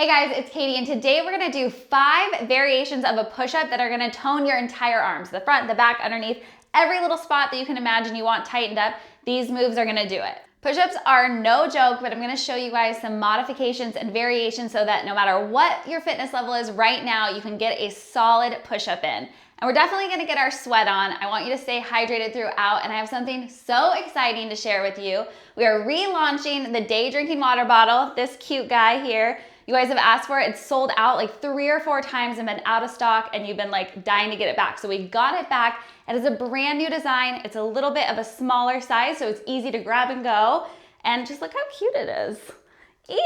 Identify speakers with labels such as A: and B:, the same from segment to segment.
A: Hey guys, it's Katie, and today we're gonna do 5 variations of a push-up that are gonna tone your entire arms, the front, the back, underneath, every little spot that you can imagine you want tightened up. These moves are gonna do it. Push-ups are no joke, but I'm gonna show you guys some modifications and variations so that no matter what your fitness level is right now, you can get a solid push-up in. And we're definitely gonna get our sweat on. I want you to stay hydrated throughout, and I have something so exciting to share with you. We are relaunching the day drinking water bottle, this cute guy here. You guys have asked for it. It's sold out like 3 or 4 times and been out of stock, and you've been like dying to get it back. So we got it back. It is a brand new design. It's a little bit of a smaller size, so it's easy to grab and go. And just look how cute it is.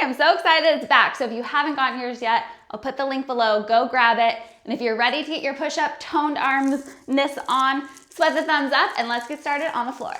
A: I'm so excited it's back. So if you haven't gotten yours yet, I'll put the link below. Go grab it. And if you're ready to get your push-up toned armness on, sweat the thumbs up and let's get started on the floor.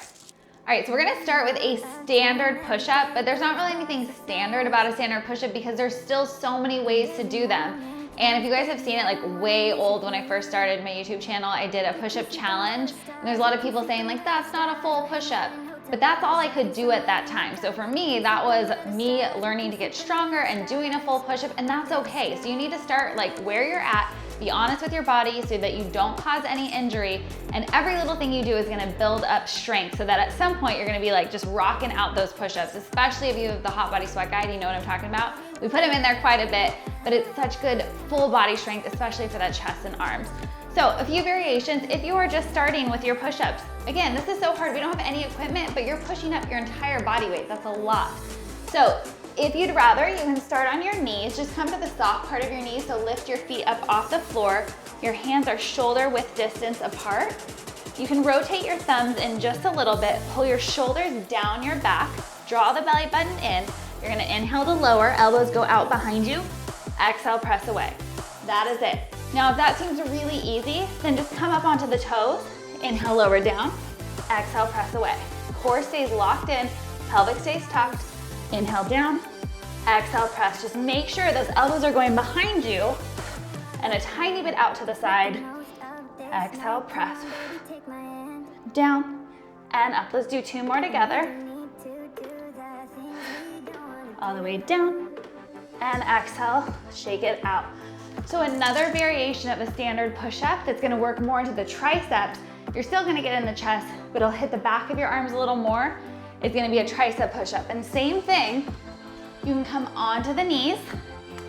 A: All right, so we're gonna start with a standard push-up, but there's not really anything standard about a standard push-up because there's still so many ways to do them. And if you guys have seen it like way old, when I first started my YouTube channel, I did a push-up challenge. And there's a lot of people saying like, that's not a full push-up. But that's all I could do at that time. So for me, that was me learning to get stronger and doing a full push-up, and that's okay. So you need to start like where you're at, be honest with your body so that you don't cause any injury, and every little thing you do is gonna build up strength so that at some point you're gonna be like just rocking out those push-ups, especially if you have the Hot Body Sweat Guide, you know what I'm talking about. We put them in there quite a bit, but it's such good full body strength, especially for that chest and arms. So a few variations if you are just starting with your push-ups. Again, this is so hard, we don't have any equipment, but you're pushing up your entire body weight, that's a lot. So if you'd rather, you can start on your knees. Just come to the soft part of your knees, so lift your feet up off the floor. Your hands are shoulder width distance apart. You can rotate your thumbs in just a little bit, pull your shoulders down your back, draw the belly button in. You're gonna inhale to lower, elbows go out behind you. Exhale, press away. That is it. Now, if that seems really easy, then just come up onto the toes, inhale, lower down, exhale, press away. Core stays locked in, pelvic stays tucked, inhale down, exhale, press. Just make sure those elbows are going behind you and a tiny bit out to the side. Exhale, press. Down and up. Let's do 2 more together. All the way down and exhale, shake it out. So another variation of a standard push-up that's gonna work more into the triceps. You're still gonna get in the chest, but it'll hit the back of your arms a little more. It's gonna be a tricep push-up. And same thing, you can come onto the knees.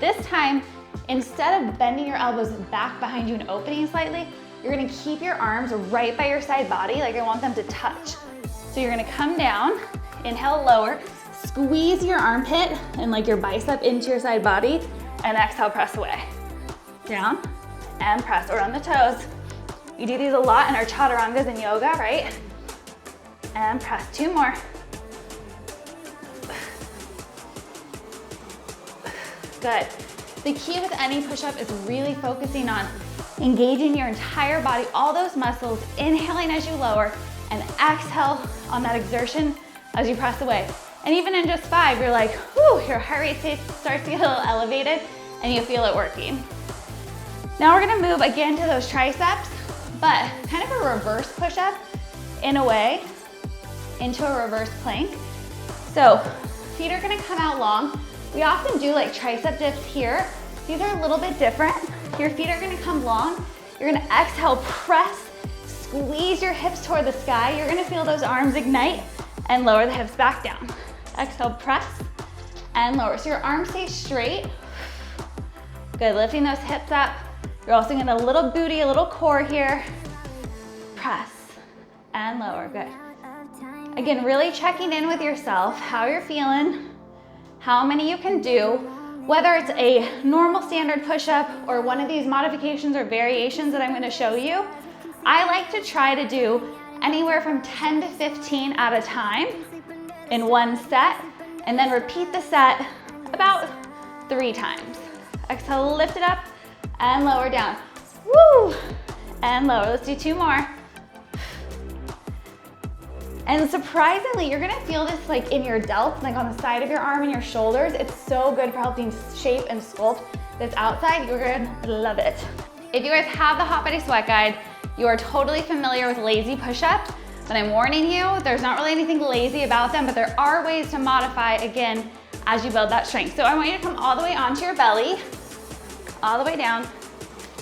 A: This time, instead of bending your elbows back behind you and opening slightly, you're gonna keep your arms right by your side body, like I want them to touch. So you're gonna come down, inhale, lower, squeeze your armpit and like your bicep into your side body, and exhale, press away. Down and press, or on the toes. We do these a lot in our chaturangas in yoga, right? And press, 2 more. Good. The key with any push-up is really focusing on engaging your entire body, all those muscles, inhaling as you lower, and exhale on that exertion as you press away. And even in just 5, you're like, whew, your heart rate starts to get a little elevated and you feel it working. Now we're gonna move again to those triceps, but kind of a reverse push-up in a way, into a reverse plank. So feet are gonna come out long. We often do like tricep dips here. These are a little bit different. Your feet are gonna come long. You're gonna exhale, press, squeeze your hips toward the sky. You're gonna feel those arms ignite and lower the hips back down. Exhale, press, and lower. So your arms stay straight. Good, lifting those hips up. You're also gonna a little booty, a little core here. Press and lower, good. Again, really checking in with yourself, how you're feeling, how many you can do, whether it's a normal standard push-up or one of these modifications or variations that I'm gonna show you. I like to try to do anywhere from 10 to 15 at a time in one set, and then repeat the set about 3 times. Exhale, lift it up and lower down. Woo! And lower. Let's do 2 more. And surprisingly, you're gonna feel this like in your delts, like on the side of your arm and your shoulders. It's so good for helping shape and sculpt this outside. You're gonna love it. If you guys have the Hot Body Sweat Guide, you are totally familiar with lazy push-ups, but I'm warning you, there's not really anything lazy about them, but there are ways to modify, again, as you build that strength. So I want you to come all the way onto your belly, all the way down.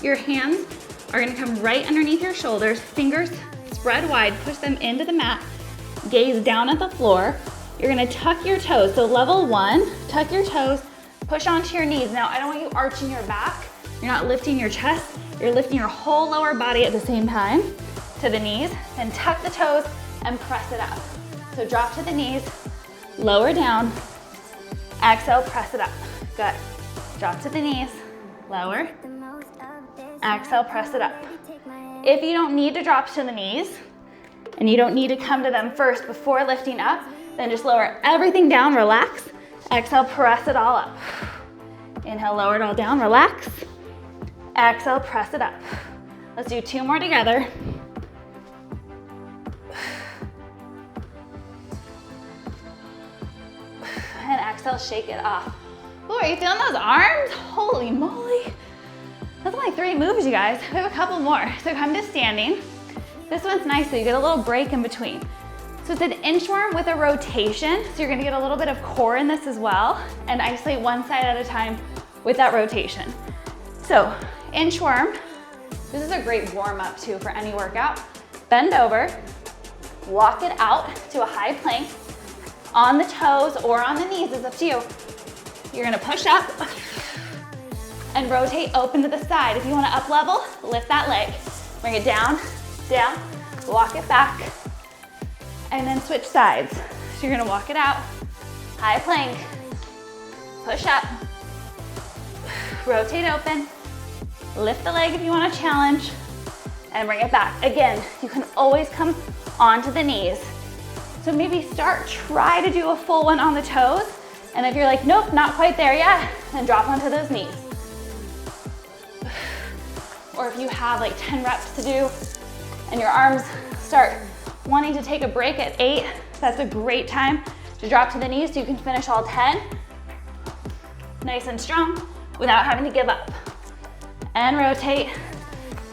A: Your hands are gonna come right underneath your shoulders, fingers spread wide, push them into the mat, gaze down at the floor. You're gonna tuck your toes. So level 1, tuck your toes, push onto your knees. Now I don't want you arching your back. You're not lifting your chest. You're lifting your whole lower body at the same time to the knees. Then tuck the toes and press it up. So drop to the knees, lower down, exhale, press it up. Good. Drop to the knees, lower, exhale, press it up. If you don't need to drop to the knees, and you don't need to come to them first before lifting up, then just lower everything down, relax. Exhale, press it all up. Inhale, lower it all down, relax. Exhale, press it up. Let's do 2 more together. And exhale, shake it off. Ooh, are you feeling those arms? Holy moly. That's only 3 moves, you guys. We have a couple more. So come to standing. This one's nice, so you get a little break in between. So it's an inchworm with a rotation. So you're gonna get a little bit of core in this as well, and isolate one side at a time with that rotation. So inchworm, this is a great warm up too for any workout. Bend over, walk it out to a high plank. On the toes or on the knees, it's up to you. You're gonna push up and rotate open to the side. If you wanna up level, lift that leg. Bring it down, down, walk it back, and then switch sides. So you're gonna walk it out, high plank, push up, rotate open, lift the leg if you want to challenge, and bring it back. Again, you can always come onto the knees. So maybe try to do a full one on the toes, and if you're like, nope, not quite there yet, then drop onto those knees. Or if you have like 10 reps to do, and your arms start wanting to take a break at 8, that's a great time to drop to the knees so you can finish all 10. Nice and strong without having to give up. And rotate,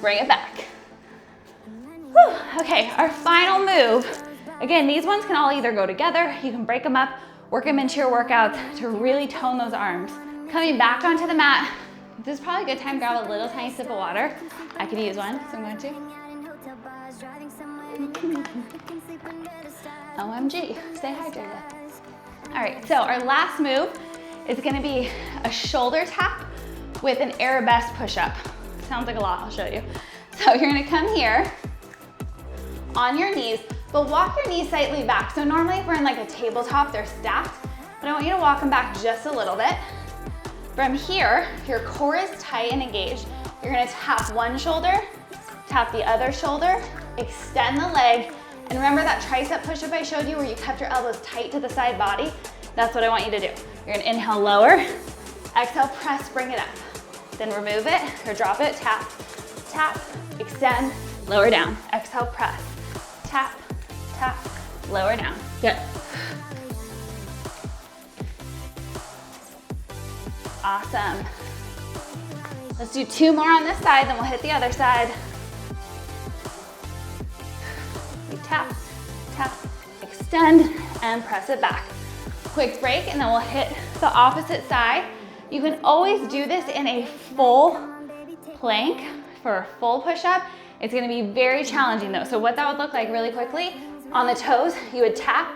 A: bring it back. Whew. Okay, our final move. Again, these ones can all either go together, you can break them up, work them into your workouts to really tone those arms. Coming back onto the mat, this is probably a good time to grab a little tiny sip of water. I could use one, so I'm going to. OMG, stay hydrated. All right, so our last move is gonna be a shoulder tap with an arabesque push-up. Sounds like a lot, I'll show you. So you're gonna come here on your knees, but walk your knees slightly back. So normally if we're in like a tabletop, they're stacked, but I want you to walk them back just a little bit. From here, your core is tight and engaged. You're gonna tap one shoulder, tap the other shoulder, extend the leg, and remember that tricep push-up I showed you where you kept your elbows tight to the side body? That's what I want you to do. You're gonna inhale, lower, exhale, press, bring it up. Then remove it or drop it, tap, tap, extend, lower down. Exhale, press, tap, tap, lower down. Good. Awesome. Let's do 2 more on this side, then we'll hit the other side. We tap, tap, extend, and press it back. Quick break, and then we'll hit the opposite side. You can always do this in a full plank for a full push-up. It's gonna be very challenging though. So what that would look like really quickly, on the toes, you would tap,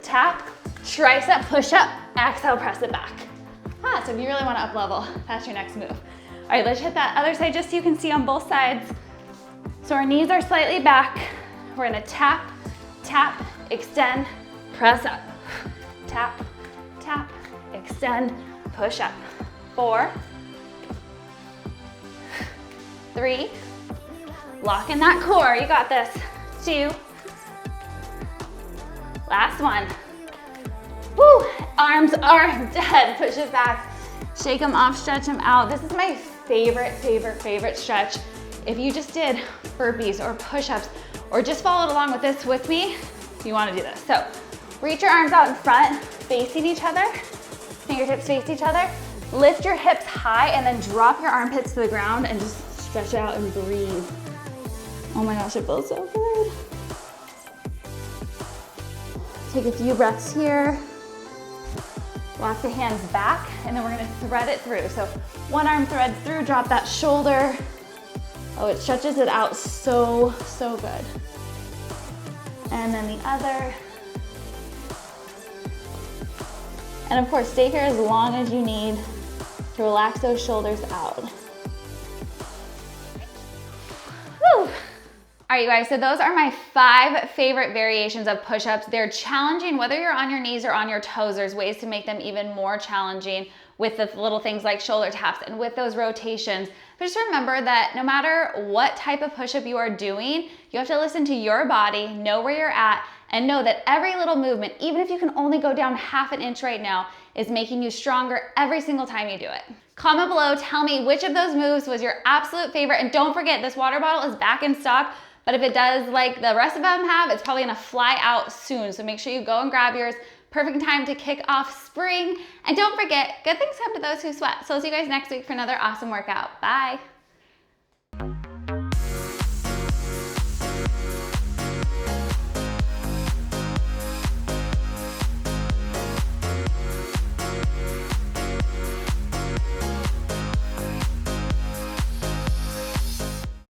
A: tap, tricep push-up, exhale, press it back. So if you really wanna up level, that's your next move. All right, let's hit that other side just so you can see on both sides. So our knees are slightly back. We're gonna tap, tap, extend, press up. Tap, tap, extend, push up. 4, 3, lock in that core, you got this. 2, last one. Woo, arms are dead. Push it back, shake them off, stretch them out. This is my favorite stretch. If you just did burpees or push-ups or just followed along with this with me, you wanna do this. So reach your arms out in front, facing each other, fingertips face each other. Lift your hips high and then drop your armpits to the ground and just stretch out and breathe. Oh my gosh, it feels so good. Take a few breaths here. Walk the hands back, and then we're gonna thread it through. So one arm threads through, drop that shoulder. Oh, it stretches it out so, so good. And then the other. And of course, stay here as long as you need to relax those shoulders out. Whew. All right, you guys, so those are my 5 favorite variations of push-ups. They're challenging, whether you're on your knees or on your toes. There's ways to make them even more challenging with the little things like shoulder taps and with those rotations. But just remember that no matter what type of push-up you are doing, you have to listen to your body, know where you're at, and know that every little movement, even if you can only go down ½ an inch right now, is making you stronger every single time you do it. Comment below, tell me which of those moves was your absolute favorite, and don't forget this water bottle is back in stock, but if it does like the rest of them have, it's probably gonna fly out soon, so make sure you go and grab yours. Perfect time to kick off spring, and don't forget, good things come to those who sweat. So I'll see you guys next week for another awesome workout. Bye.